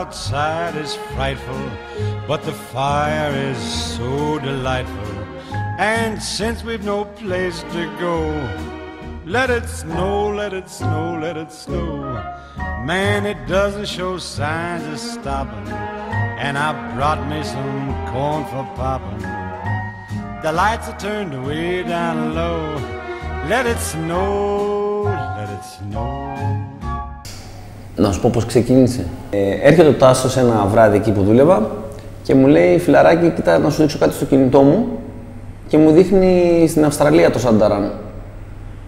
outside is frightful, but the fire is so delightful. And since we've no place to go, let it snow, let it snow, let it snow. Man, it doesn't show signs of stopping, and I brought me some corn for popping. The lights are turned way down low. Let it snow, let it snow. Να σου πω πώς ξεκίνησε. Έρχεται ο Τάσος ένα βράδυ εκεί που δούλευα και μου λέει: φιλαράκι, κοίτα να σου δείξω κάτι στο κινητό μου, και μου δείχνει στην Αυστραλία το Σανταράν.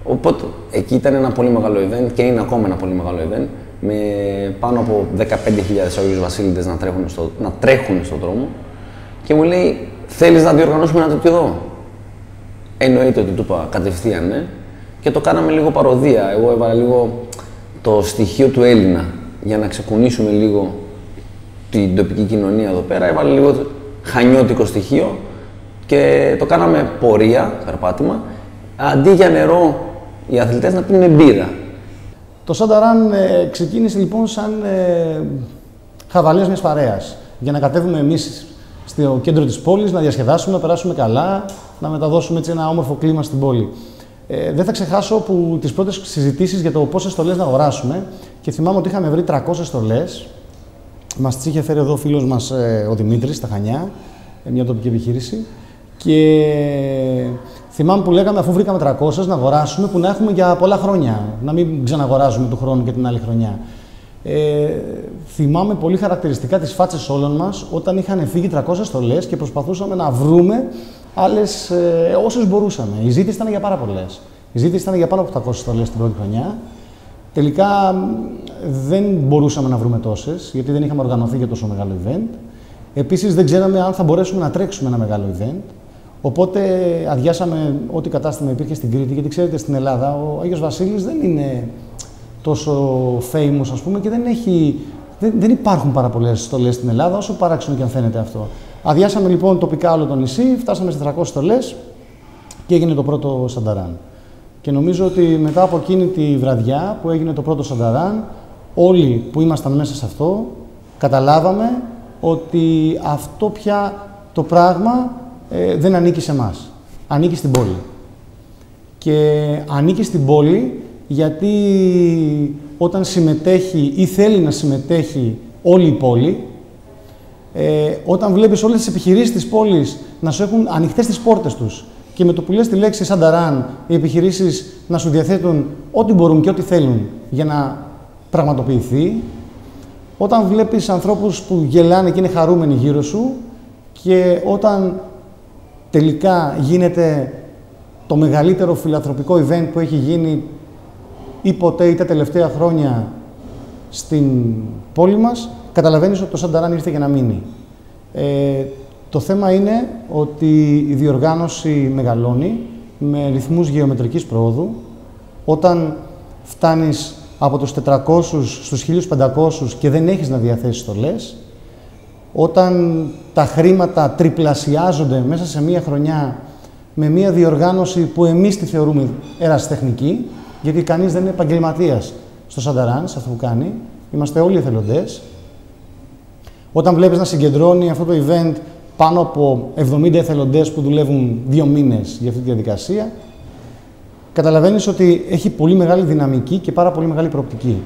Οπότε εκεί ήταν ένα πολύ μεγάλο event και είναι ακόμα ένα πολύ μεγάλο event, με πάνω από 15.000 Άγιους Βασίλειδες να τρέχουν στον δρόμο, και μου λέει: θέλεις να διοργανώσουμε ένα τέτοιο εδώ? Εννοείται ότι του είπα κατευθείαν ναι, και το κάναμε λίγο παροδία. Εγώ έβαλα λίγο το στοιχείο του Έλληνα για να ξεκουνήσουμε λίγο την τοπική κοινωνία εδώ πέρα. Έβαλα λίγο χανιώτικο στοιχείο και το κάναμε πορεία, περπάτημα. Αντί για νερό, οι αθλητές να πίνουν μπύρα. Το Σανταράν ξεκίνησε λοιπόν σαν χαβαλές μιας παρέας. Για να κατέβουμε εμείς στο κέντρο της πόλης, να διασκεδάσουμε, να περάσουμε καλά, να μεταδώσουμε έτσι ένα όμορφο κλίμα στην πόλη. Δεν θα ξεχάσω που τις πρώτες συζητήσεις για το πόσες στολές να αγοράσουμε, και θυμάμαι ότι είχαμε βρει 300 στολές. Μας τις είχε φέρει εδώ ο φίλος μας ο Δημήτρης στα Χανιά, μια τοπική επιχείρηση. Και θυμάμαι που λέγαμε, αφού βρήκαμε 300, να αγοράσουμε που να έχουμε για πολλά χρόνια. Να μην ξαναγοράζουμε του χρόνου και την άλλη χρονιά. Θυμάμαι πολύ χαρακτηριστικά τις φάτσες όλων μας όταν είχαν φύγει 300 στολές και προσπαθούσαμε να βρούμε άλλες όσες μπορούσαμε. Η ζήτηση ήταν για πάρα πολλές. Η ζήτηση ήταν για πάνω από 800 στολές την πρώτη χρονιά. Τελικά δεν μπορούσαμε να βρούμε τόσες, γιατί δεν είχαμε οργανωθεί για τόσο μεγάλο event. Επίσης δεν ξέραμε αν θα μπορέσουμε να τρέξουμε ένα μεγάλο event. Οπότε αδειάσαμε ό,τι κατάστημα υπήρχε στην Κρήτη, γιατί ξέρετε στην Ελλάδα ο Άγιος Βασίλης δεν είναι τόσο famous, ας πούμε, και δεν υπάρχουν πάρα πολλές στολές στην Ελλάδα, όσο παράξενο και αν φαίνεται αυτό. Αδειάσαμε λοιπόν τοπικά όλο το νησί, φτάσαμε σε 300 στολές και έγινε το πρώτο Σανταράν. Και νομίζω ότι μετά από εκείνη τη βραδιά που έγινε το πρώτο Σανταράν, όλοι που ήμασταν μέσα σε αυτό καταλάβαμε ότι αυτό πια το πράγμα δεν ανήκει σε εμάς. Ανήκει στην πόλη. Και ανήκει στην πόλη γιατί όταν συμμετέχει ή θέλει να συμμετέχει όλη η πόλη, όταν βλέπεις όλες τις επιχειρήσεις της πόλης να σου έχουν ανοιχτές τις πόρτες τους και με το που λες τη λέξη Σανταράν, οι επιχειρήσεις να σου διαθέτουν ό,τι μπορούν και ό,τι θέλουν για να πραγματοποιηθεί, όταν βλέπεις ανθρώπους που γελάνε και είναι χαρούμενοι γύρω σου, και όταν τελικά γίνεται το μεγαλύτερο φιλανθρωπικό event που έχει γίνει ή ποτέ ή τα τελευταία χρόνια στην πόλη μας, καταλαβαίνεις ότι το Σανταράν ήρθε για να μείνει. Το θέμα είναι ότι η διοργάνωση μεγαλώνει με ρυθμούς γεωμετρικής πρόοδου. Όταν φτάνεις από τους 400 στους 1500 και δεν έχεις να διαθέσεις στολές, όταν τα χρήματα τριπλασιάζονται μέσα σε μία χρονιά με μία διοργάνωση που εμείς τη θεωρούμε ερασιτεχνική, γιατί κανείς δεν είναι επαγγελματίας στο Σανταράν, σε αυτό που κάνει, είμαστε όλοι εθελοντές. Όταν βλέπεις να συγκεντρώνει αυτό το event πάνω από 70 εθελοντές που δουλεύουν 2 μήνες για αυτή τη διαδικασία, καταλαβαίνεις ότι έχει πολύ μεγάλη δυναμική και πάρα πολύ μεγάλη προοπτική.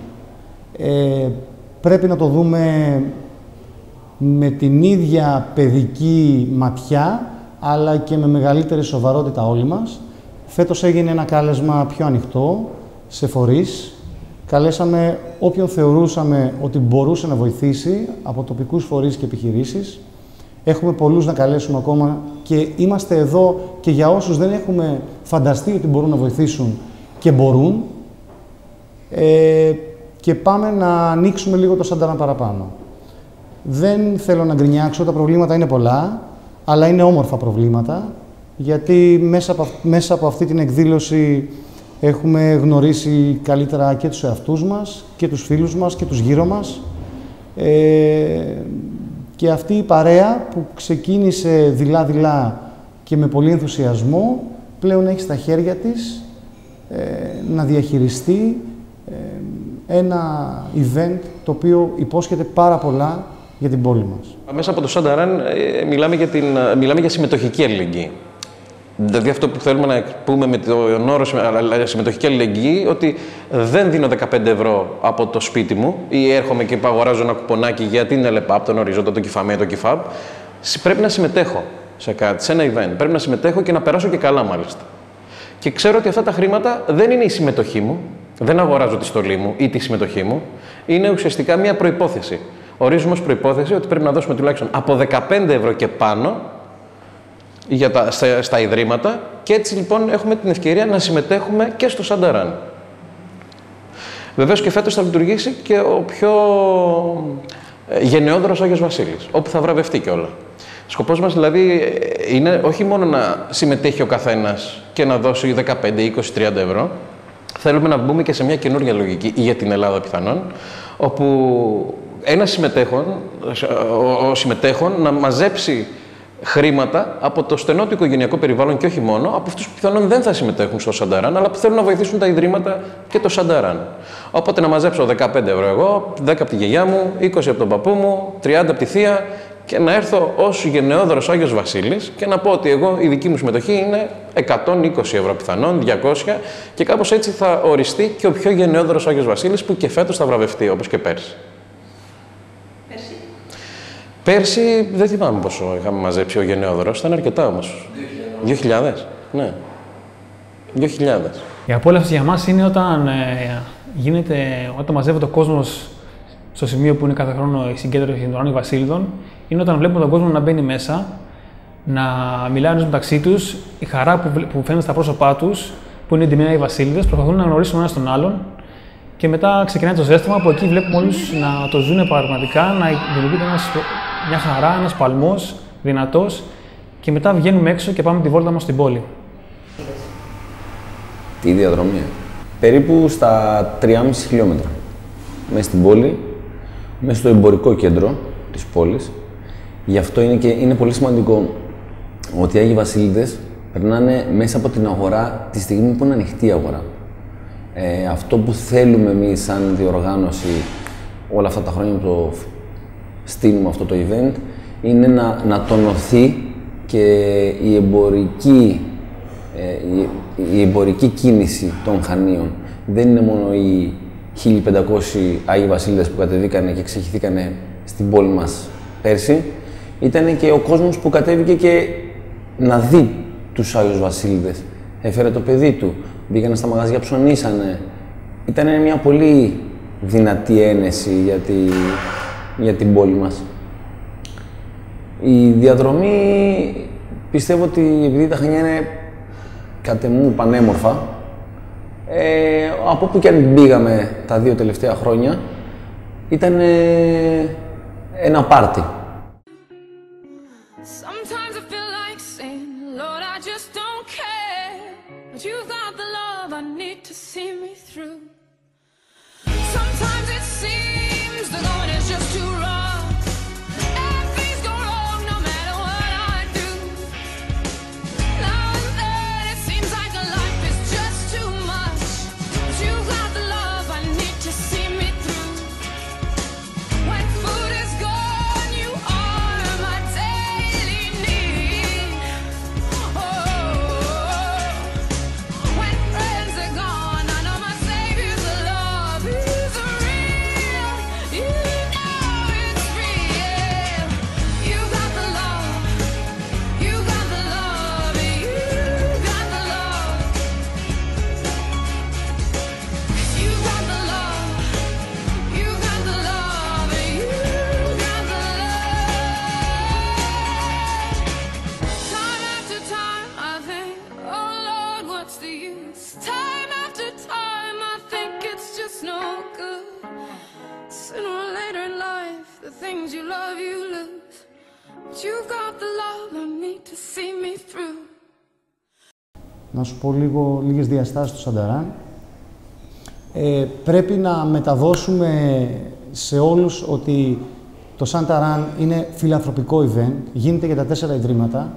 Πρέπει να το δούμε με την ίδια παιδική ματιά, αλλά και με μεγαλύτερη σοβαρότητα όλοι μας. Φέτος έγινε ένα κάλεσμα πιο ανοιχτό, σε φορείς. Καλέσαμε όποιον θεωρούσαμε ότι μπορούσε να βοηθήσει από τοπικούς φορείς και επιχειρήσεις. Έχουμε πολλούς να καλέσουμε ακόμα και είμαστε εδώ και για όσους δεν έχουμε φανταστεί ότι μπορούν να βοηθήσουν και μπορούν. Και πάμε να ανοίξουμε λίγο το Σανταράν παραπάνω. Δεν θέλω να γκρινιάξω, τα προβλήματα είναι πολλά, αλλά είναι όμορφα προβλήματα, γιατί μέσα από αυτή την εκδήλωση έχουμε γνωρίσει καλύτερα και τους εαυτούς μας, και τους φίλους μας, και τους γύρω μας. Και αυτή η παρέα που ξεκίνησε δειλά-δειλά και με πολύ ενθουσιασμό, πλέον έχει στα χέρια της να διαχειριστεί ένα event το οποίο υπόσχεται πάρα πολλά για την πόλη μας. Μέσα από το Σανταράν μιλάμε για συμμετοχική αλληλεγγύη. Δηλαδή αυτό που θέλουμε να πούμε με τον όρο συμμετοχική αλληλεγγύη, ότι δεν δίνω 15 ευρώ από το σπίτι μου ή έρχομαι και αγοράζω ένα κουπονάκι για την ΕΛΕΠΑΠ, τον Οριζόντα, το Κιφαμέ, το Κιφάμπ. Πρέπει να συμμετέχω σε κάτι, σε ένα event. Πρέπει να συμμετέχω και να περάσω και καλά μάλιστα. Και ξέρω ότι αυτά τα χρήματα δεν είναι η συμμετοχή μου, δεν αγοράζω τη στολή μου ή τη συμμετοχή μου, είναι ουσιαστικά μια προϋπόθεση. Ορίζουμε ως προϋπόθεση ότι πρέπει να δώσουμε τουλάχιστον από 15 ευρώ και πάνω στα ιδρύματα και έτσι λοιπόν έχουμε την ευκαιρία να συμμετέχουμε και στο Σανταράν. Βεβαίως και φέτος θα λειτουργήσει και ο πιο γενναιόδωρος Άγιος Βασίλης, όπου θα βραβευτεί κιόλα. Σκοπός μας δηλαδή είναι όχι μόνο να συμμετέχει ο καθένας και να δώσει 15, 20, 30 ευρώ, θέλουμε να μπούμε και σε μια καινούργια λογική για την Ελλάδα πιθανόν, όπου ένα συμμετέχον να μαζέψει χρήματα από το στενό του οικογενειακό περιβάλλον και όχι μόνο, από αυτούς που πιθανόν δεν θα συμμετέχουν στο Σανταράν, αλλά που θέλουν να βοηθήσουν τα ιδρύματα και το Σανταράν. Οπότε να μαζέψω 15 ευρώ εγώ, 10 από τη γιαγιά μου, 20 από τον παππού μου, 30 από τη θεία και να έρθω ως γενναιόδωρος Άγιος Βασίλης και να πω ότι εγώ η δική μου συμμετοχή είναι 120 ευρώ πιθανόν, 200 και κάπως έτσι θα οριστεί και ο πιο γενναιόδωρος Άγιος Βασίλης που και φέτος θα βραβευτεί όπως και πέρσι. Πέρσι δεν θυμάμαι πόσο είχαμε μαζέψει ο γενναιόδωρος, ήταν αρκετά όμως. 2.000. Ναι. 2.000. Η απόλαυση για μας είναι όταν μαζεύεται ο κόσμος στο σημείο που είναι κάθε χρόνο η συγκέντρωση των Άγιων Βασίλειδων, είναι όταν βλέπουμε τον κόσμο να μπαίνει μέσα, να μιλάνε μεταξύ τους, η χαρά που φαίνεται στα πρόσωπά τους, που είναι εντυμένοι οι Βασίλειδες, προσπαθούν να γνωρίσουν ένα τον άλλον. Και μετά ξεκινάει το ζέσταμα που εκεί βλέπουμε όλους να το ζουν πραγματικά, να δημιουργείται μια χαρά, ένας παλμός δυνατός και μετά βγαίνουμε έξω και πάμε τη βόλτα μας στην πόλη. Τη διαδρομή. Περίπου στα 3,5 χιλιόμετρα. Μέσα στην πόλη, μέσα στο εμπορικό κέντρο της πόλης. Γι' αυτό είναι πολύ σημαντικό ότι οι Άγιοι Βασίλειδες περνάνε μέσα από την αγορά τη στιγμή που είναι ανοιχτή η αγορά. Αυτό που θέλουμε εμείς σαν διοργάνωση όλα αυτά τα χρόνια που το στείλουμε αυτό το event είναι να τονωθεί και η εμπορική κίνηση των Χανίων. Δεν είναι μόνο οι 1.500 Άγιοι Βασίλειδες που κατεβήκανε και εξηγηθήκανε στην πόλη μας πέρσι, ήταν και ο κόσμος που κατέβηκε και να δει τους Άγιους Βασίλειδες. Έφερε το παιδί του, μπήκανε στα μαγαζιά, ψωνίσανε. Ήταν μια πολύ δυνατή ένεση για την πόλη μας. Η διαδρομή πιστεύω ότι επειδή τα Χανιά είναι κατ' εμού πανέμορφα, από όπου και αν πήγαμε τα 2 τελευταία χρόνια, ήταν ένα πάρτι. Να σου πω λίγες διαστάσεις του Σανταράν. Πρέπει να μεταδώσουμε σε όλους ότι το Σανταράν είναι φιλανθρωπικό event, γίνεται για τα 4 ιδρύματα,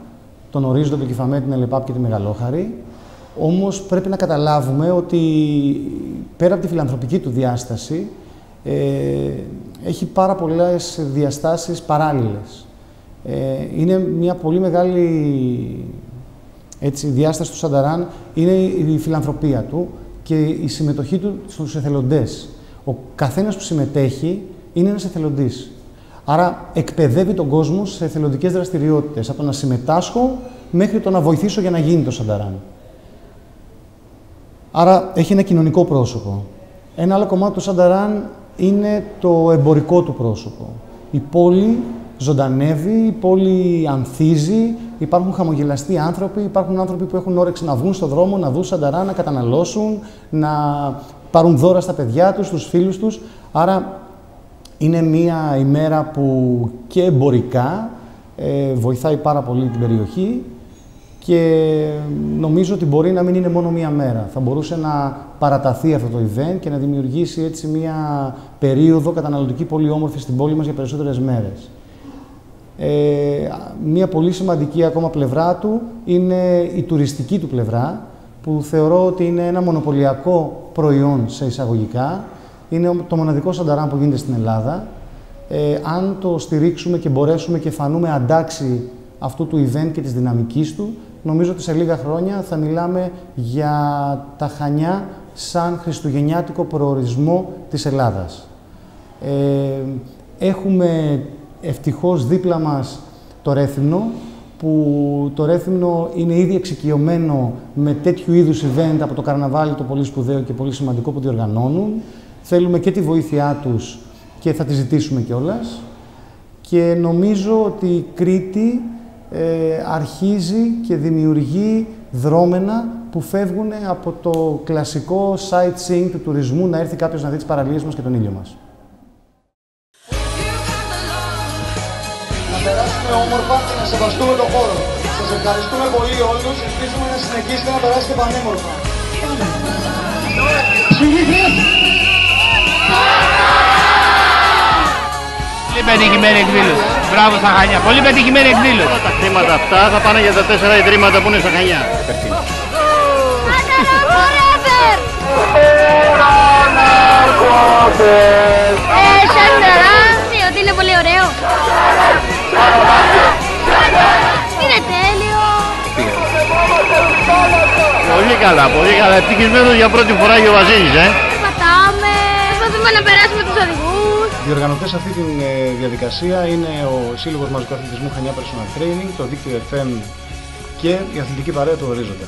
τον Ορίζοντα, τον Κιφαμέ, την ΕΛΕΠΑΠ και τη Μεγαλόχαρη. Όμως πρέπει να καταλάβουμε ότι πέρα από τη φιλανθρωπική του διάσταση, έχει πάρα πολλές διαστάσεις παράλληλες. Είναι μια πολύ μεγάλη διάσταση του Σανταράν, είναι η φιλανθρωπία του και η συμμετοχή του στους εθελοντές. Ο καθένας που συμμετέχει είναι ένας εθελοντής. Άρα εκπαιδεύει τον κόσμο σε εθελοντικές δραστηριότητες, από το να συμμετάσχω μέχρι το να βοηθήσω για να γίνει το Σανταράν. Άρα έχει ένα κοινωνικό πρόσωπο. Ένα άλλο κομμάτι του Σανταράν είναι το εμπορικό του πρόσωπο. Η πόλη ζωντανεύει, η πόλη ανθίζει, υπάρχουν χαμογελαστοί άνθρωποι, υπάρχουν άνθρωποι που έχουν όρεξη να βγουν στον δρόμο, να δουν Σανταράν, να καταναλώσουν, να πάρουν δώρα στα παιδιά τους, στους φίλους τους. Άρα είναι μία ημέρα που και εμπορικά βοηθάει πάρα πολύ την περιοχή και νομίζω ότι μπορεί να μην είναι μόνο μία μέρα. Θα μπορούσε να παραταθεί αυτό το event και να δημιουργήσει έτσι μία περίοδο καταναλωτική πολύ όμορφη στην πόλη μας για περισσότερες μέρες. Μία πολύ σημαντική ακόμα πλευρά του είναι η τουριστική του πλευρά, που θεωρώ ότι είναι ένα μονοπωλιακό προϊόν σε εισαγωγικά. Είναι το μοναδικό Σανταράν που γίνεται στην Ελλάδα. Αν το στηρίξουμε και μπορέσουμε και φανούμε αντάξι αυτού του event και της δυναμικής του, νομίζω ότι σε λίγα χρόνια θα μιλάμε για τα Χανιά σαν χριστουγεννιάτικο προορισμό της Ελλάδας. Έχουμε ευτυχώς δίπλα μας το Ρέθυμνο, που το Ρέθυμνο είναι ήδη εξοικειωμένο με τέτοιου είδους event από το καρναβάλι, το πολύ σπουδαίο και πολύ σημαντικό που διοργανώνουν. Θέλουμε και τη βοήθειά τους και θα τη ζητήσουμε κιόλας. Και νομίζω ότι η Κρήτη αρχίζει και δημιουργεί δρόμενα που φεύγουν από το κλασικό sightseeing του τουρισμού, να έρθει κάποιος να δει τις παραλίες μας και τον ήλιο μας. Να περάσουμε όμορφα και να σεβαστούμε τον χώρο. Σας ευχαριστούμε πολύ όλους, ελπίζουμε να συνεχίσετε να περάσετε πανέμορφα. Πολύ πετυχημένη εκδήλωση. Μπράβο στα Χανιά. Πολύ πετυχημένη εκδήλωση. Τα χρήματα αυτά θα πάνε για τα 4 ιδρύματα που είναι στα Χανιά. Σανταράν, ότι είναι πολύ ωραίο. Είναι τέλειο. Πολύ καλά, πολύ καλά. Ευτυχισμένος για πρώτη φορά και ο Βασίλης, Πατάμε, προσπαθούμε να περάσουμε τους οδηγούς. Οι διοργανωτές αυτή τη διαδικασία είναι ο Σύλλογος Μαζικού Αθλητισμού Χανιά Personal Training, το δίκτυο FM και η Αθλητική Παρέα του Ορίζοντα.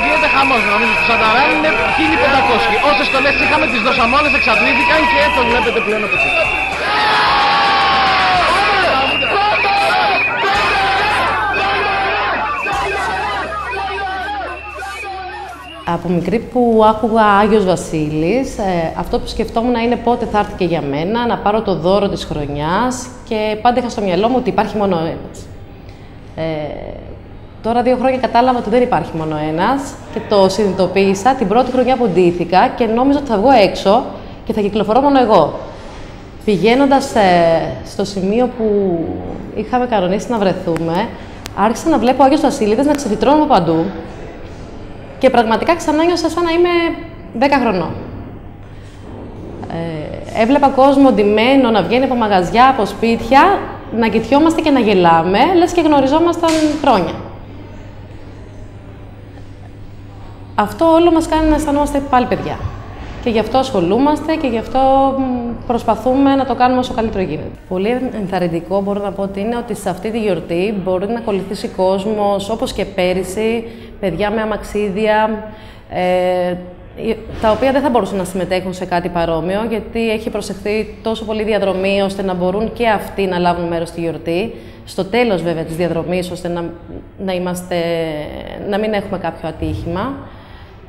Γίνεται χαμός, νομίζω στο Σανταράν είναι 1500. Όσες στολές είχαμε τις δώσαμε όλες, εξαντλήθηκαν και το βλέπετε πλέον από εκεί. Από μικρή που άκουγα Άγιος Βασίλης, αυτό που σκεφτόμουν είναι πότε θα έρθει και για μένα, να πάρω το δώρο της χρονιάς και πάντα είχα στο μυαλό μου ότι υπάρχει μόνο ένας. Τώρα 2 χρόνια κατάλαβα ότι δεν υπάρχει μόνο ένας και το συνειδητοποίησα την πρώτη χρονιά που ντύθηκα και νόμιζα ότι θα βγω έξω και θα κυκλοφορώ μόνο εγώ. Πηγαίνοντας στο σημείο που είχαμε κανονίσει να βρεθούμε, άρχισα να βλέπω Άγιος Βασίλειδες να ξεφυτρώνουν από παντού και πραγματικά ξανά νιώσα σαν να είμαι 10 χρονών. Έβλεπα κόσμο ντυμένο να βγαίνει από μαγαζιά, από σπίτια, να κοιτιόμαστε και να γελάμε, λες και γνωριζόμασταν χρόνια. Αυτό όλο μας κάνει να αισθανόμαστε πάλι παιδιά. Και γι' αυτό ασχολούμαστε και γι' αυτό προσπαθούμε να το κάνουμε όσο καλύτερο γίνεται. Πολύ ενθαρρυντικό μπορώ να πω ότι είναι ότι σε αυτή τη γιορτή μπορεί να ακολουθήσει κόσμος, όπως και πέρυσι, παιδιά με αμαξίδια, τα οποία δεν θα μπορούσαν να συμμετέχουν σε κάτι παρόμοιο, γιατί έχει προσεχθεί τόσο πολύ διαδρομή, ώστε να μπορούν και αυτοί να λάβουν μέρος στη γιορτή. Στο τέλος βέβαια της διαδρομής, ώστε να μην έχουμε κάποιο ατύχημα.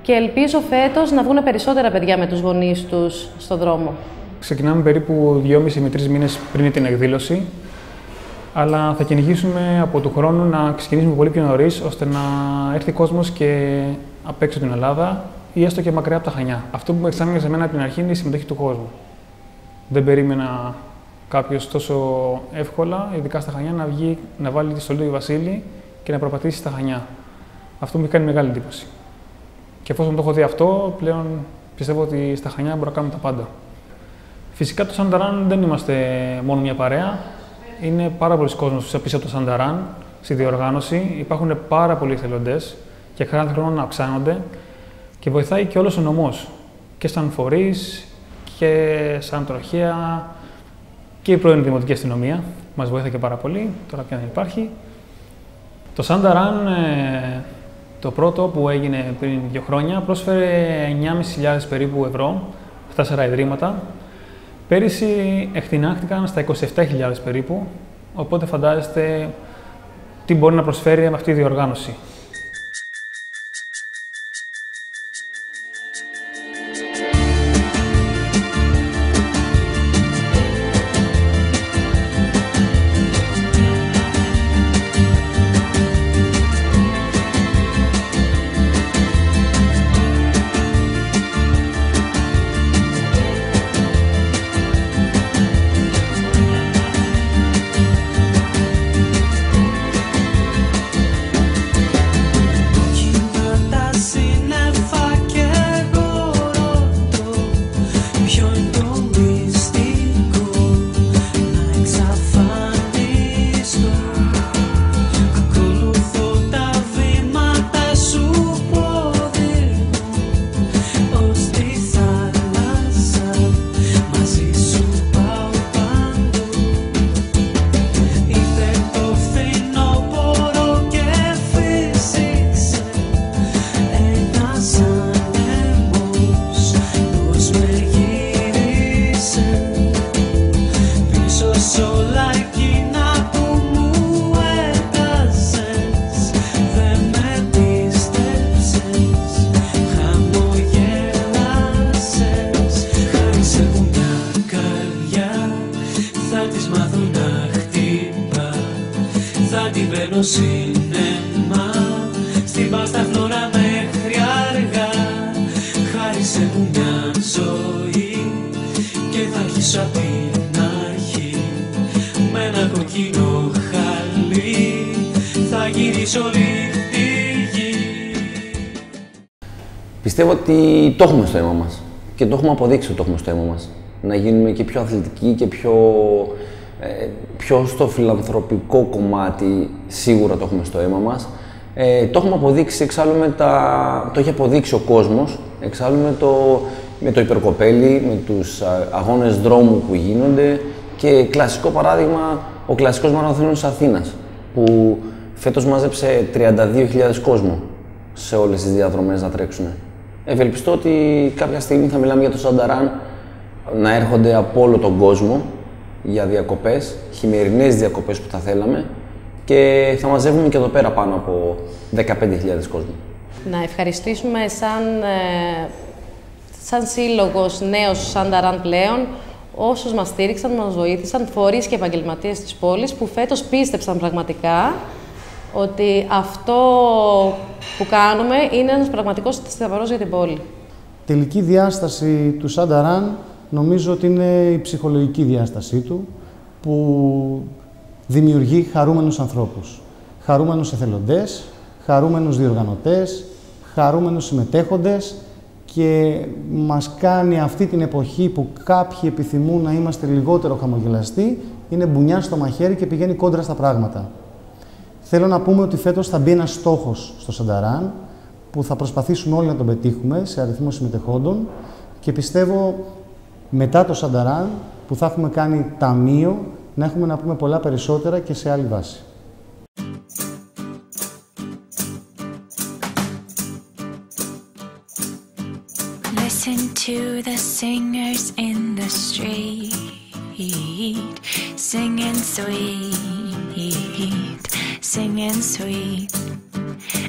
Και ελπίζω φέτος να βγουν περισσότερα παιδιά με τους γονείς τους στον δρόμο. Ξεκινάμε περίπου 2,5 με 3 μήνες πριν την εκδήλωση, αλλά θα κυνηγήσουμε από του χρόνου να ξεκινήσουμε πολύ πιο νωρίς, ώστε να έρθει κόσμος και απ' έξω την Ελλάδα ή έστω και μακριά από τα Χανιά. Αυτό που με εξάμεινε σε μένα από την αρχή είναι η συμμετοχή του κόσμου. Δεν περίμενα κάποιος τόσο εύκολα, ειδικά στα Χανιά, να βγει, να βάλει τη στολή του Βασίλη και να προπατήσει στα Χανιά. Αυτό μου έχει κάνει μεγάλη εντύπωση. Και εφόσον το έχω δει αυτό, πλέον πιστεύω ότι στα Χανιά μπορούμε να κάνουμε τα πάντα. Φυσικά το Σανταράν δεν είμαστε μόνο μια παρέα. Είναι πάρα πολλοί κόσμος πίσω από το Σανταράν, στη διοργάνωση. Υπάρχουν πάρα πολλοί εθελοντές και κάθε χρόνο να αυξάνονται και βοηθάει και όλος ο νομός. Και σαν φορείς και σαν τροχέα και η πρώην Δημοτική Αστυνομία. Μας βοήθησε και πάρα πολύ, τώρα πια δεν υπάρχει. Το Σανταράν, το πρώτο που έγινε πριν 2 χρόνια, πρόσφερε 9.500 περίπου ευρώ στα 4 ιδρύματα. Πέρυσι εκτινάχτηκαν στα 27.000 περίπου, οπότε φαντάζεστε τι μπορεί να προσφέρει με αυτή η διοργάνωση. Σινέμα, στην Πασταφλώρα μέχρι αργά. Χάρισε μου μια ζωή και θα αρχίσω απ' την αρχή. Με ένα κοκκινό χαλί θα γυρίσω όλη τη γη. Πιστεύω ότι το έχουμε στο αίμα μας και το έχουμε αποδείξει ότι το έχουμε στο αίμα μας. Να γίνουμε και πιο αθλητικοί και πιο στο φιλανθρωπικό κομμάτι σίγουρα το έχουμε στο αίμα μας. Το έχουμε αποδείξει εξάλλου το έχει αποδείξει ο κόσμος, εξάλλου με το υπερκοπέλι, με τους αγώνες δρόμου που γίνονται και κλασικό παράδειγμα ο κλασικός μαραθώνιος της Αθήνας που φέτος μάζεψε 32.000 κόσμο σε όλες τις διαδρομές να τρέξουν. Ευελπιστώ ότι κάποια στιγμή θα μιλάμε για το Σανταράν να έρχονται από όλο τον κόσμο για διακοπές, χειμερινές διακοπές που θα θέλαμε και θα μαζεύουμε και εδώ πέρα πάνω από 15.000 κόσμο. Να ευχαριστήσουμε σαν σύλλογος νέος Σανταράν πλέον όσους μας στήριξαν, μας βοήθησαν, φορείς και επαγγελματίες της πόλης που φέτος πίστεψαν πραγματικά ότι αυτό που κάνουμε είναι ένας πραγματικός θησαυρός για την πόλη. Τελική διάσταση του Σανταράν νομίζω ότι είναι η ψυχολογική διάστασή του που δημιουργεί χαρούμενους ανθρώπους. Χαρούμενους εθελοντές, χαρούμενους διοργανωτές, χαρούμενους συμμετέχοντες και μας κάνει αυτή την εποχή που κάποιοι επιθυμούν να είμαστε λιγότερο χαμογελαστοί, είναι μπουνιά στο μαχαίρι και πηγαίνει κόντρα στα πράγματα. Θέλω να πούμε ότι φέτος θα μπει ένας στόχος στο Σανταράν που θα προσπαθήσουμε όλοι να τον πετύχουμε σε αριθμό συμμετεχόντων και πιστεύω μετά το Σανταράν που θα έχουμε κάνει ταμείο να έχουμε να πούμε πολλά περισσότερα και σε άλλη βάση. Listen to the singers in the street, singing sweet, singing sweet.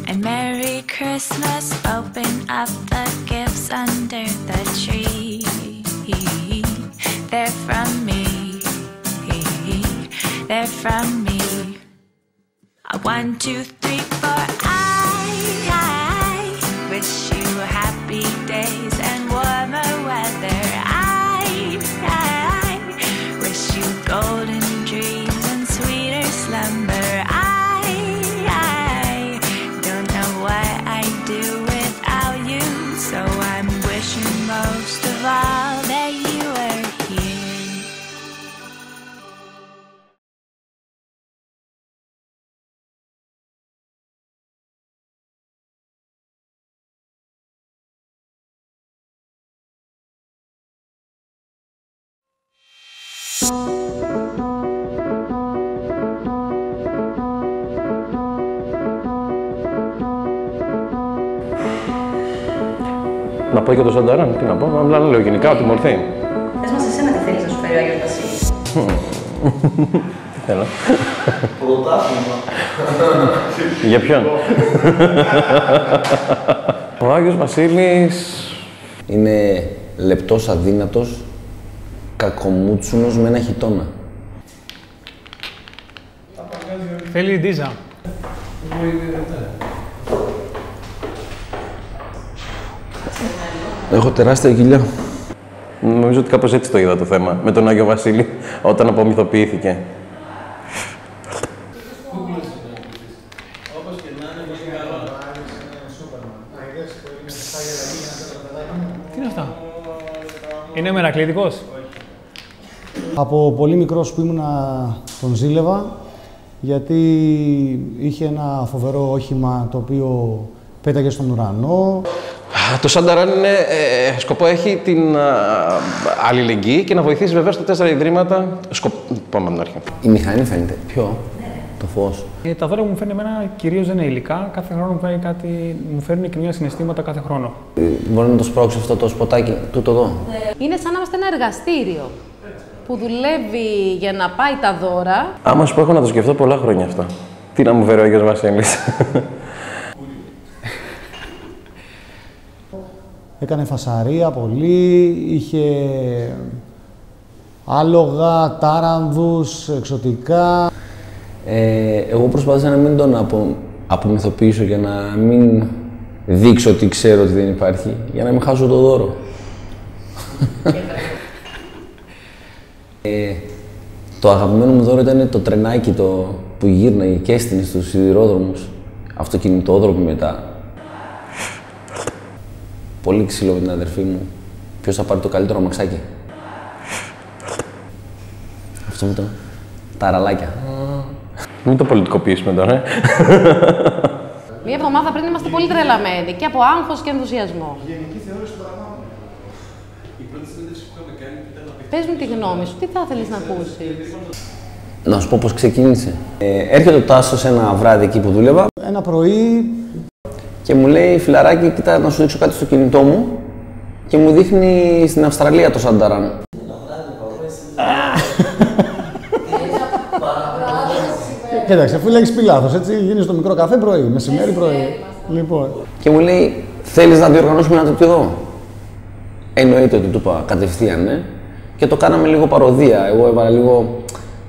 And Merry Christmas, open up the gifts under the tree. They're from me, they're from me. 1, 2, 3, 4, I wish you happy days and warmer weather. I wish you golden dreams and sweeter slumber. I don't know what I'd do without you. Να πω για το Σανταράν, τι να πω, απλά λέω γενικά ότι μορφή. Πες μας εσένα τι θέλεις να σου φέρει ο Άγιος Βασίλης. Τι θέλω. Πρωτάθλημα. Για ποιον. Ο Άγιος Βασίλης είναι λεπτός, αδύνατος, κακομούτσουνος με ένα χιτώνα. Θέλει ντίζα. Έχω τεράστια κοιλιά. Νομίζω ότι κάπως έτσι το είδα το θέμα, με τον Άγιο Βασίλη, όταν απομυθοποιήθηκε. Τι είναι αυτά. Είναι μερακλητικός. Από πολύ μικρός που ήμουνα τον ζήλευα, γιατί είχε ένα φοβερό όχημα το οποίο πέταγε στον ουρανό. Το Σανταράν είναι, σκοπό έχει την αλληλεγγύη και να βοηθήσει βεβαίως τα 4 ιδρύματα. Πάμε από την αρχή. Η μηχανή φαίνεται. Ποιο? Το φως. Τα δώρα που μου φέρνει εμένα κυρίως δεν είναι υλικά. Κάθε χρόνο μου φέρνει καινούργια συναισθήματα κάθε χρόνο. Μπορεί να το σπρώξει αυτό το σποτάκι, τούτο εδώ. Είναι σαν να είμαστε ένα εργαστήριο που δουλεύει για να πάει τα δώρα. Άμα σου πω, έχω να το σκεφτώ πολλά χρόνια αυτά. Τι να μου φέρει ο Άγιος Βασίλης. Έκανε φασαρία πολύ, είχε άλογα, τάρανδους, εξωτικά. Εγώ προσπάθησα να μην τον απομυθοποιήσω για να μην δείξω ότι ξέρω ότι δεν υπάρχει, για να μην χάσω το δώρο. Το αγαπημένο μου δώρο ήταν το τρενάκι που γύρναγε και έστεινε στους σιδηρόδρομους, αυτοκινητόδρομοι μετά. Πολύ ξύλο με την αδερφή μου. Ποιος θα πάρει το καλύτερο αμαξάκι. Αυτό με το ταραλάκια. Μην το πολιτικοποιήσουμε τώρα, Μία εβδομάδα πριν είμαστε πολύ τρελαμένοι και από άγχος και ενθουσιασμό. Γενική θεώρηση του πραγμάτων. Η πρώτη συνέντευξη που είχαμε κάνει ήταν να Πες μου τη γνώμη σου, τι θα ήθελες να ακούσεις. Να σου πω πώς ξεκίνησε. Έρχεται ο Τάσος ένα βράδυ εκεί που δούλευα. Ένα πρωί. Και μου λέει, φιλαράκι, κοίτα να σου δείξω κάτι στο κινητό μου. Και μου δείχνει στην Αυστραλία το Σανταράν. Κοίταξε, αφού λέγεις πει λάθος, έτσι, γίνεις στο μικρό καφέ πρωί, μεσημέρι πρωί. Λοιπόν. Και μου λέει, θέλεις να διοργανώσουμε ένα τέτοιο εδώ. Εννοείται ότι του είπα κατευθείαν, ναι. Και το κάναμε λίγο παροδία. Εγώ έβαλα λίγο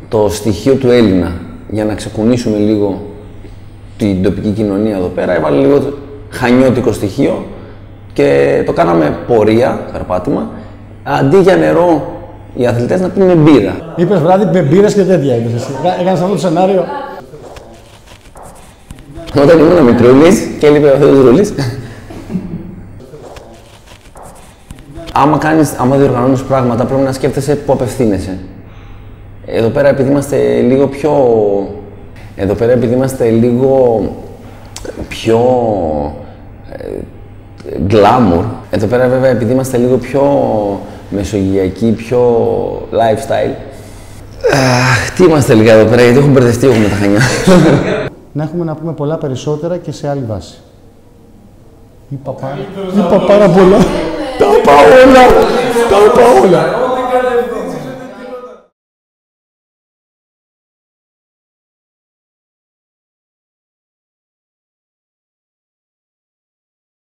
το στοιχείο του Έλληνα για να ξεκουνήσουμε λίγο την τοπική κοινωνία εδώ πέρα. Έβαλα λίγο χανιώτικο στοιχείο και το κάναμε πορεία, περπάτημα. Αντί για νερό, οι αθλητές να πίνουν μπύρα. Είπες βράδυ με μπύρες και τέτοια, είπες εσύ. Έκανες αυτό το σενάριο. Όταν ήμουν μικρούλης και έλειπε ο Θεός Ρούλης. Άμα διοργανώνεις πράγματα, πρέπει να σκέφτεσαι πού απευθύνεσαι. Εδώ πέρα, επειδή είμαστε λίγο πιο glamour. Εδώ πέρα, βέβαια, επειδή είμαστε λίγο πιο μεσογειακοί, πιο lifestyle. Τι είμαστε λίγα εδώ πέρα, γιατί έχουμε μπερδευτεί εγώ με τα Χανιά. Να έχουμε να πούμε πολλά περισσότερα και σε άλλη βάση. Είπα πάρα πολλά. Τα είπα όλα.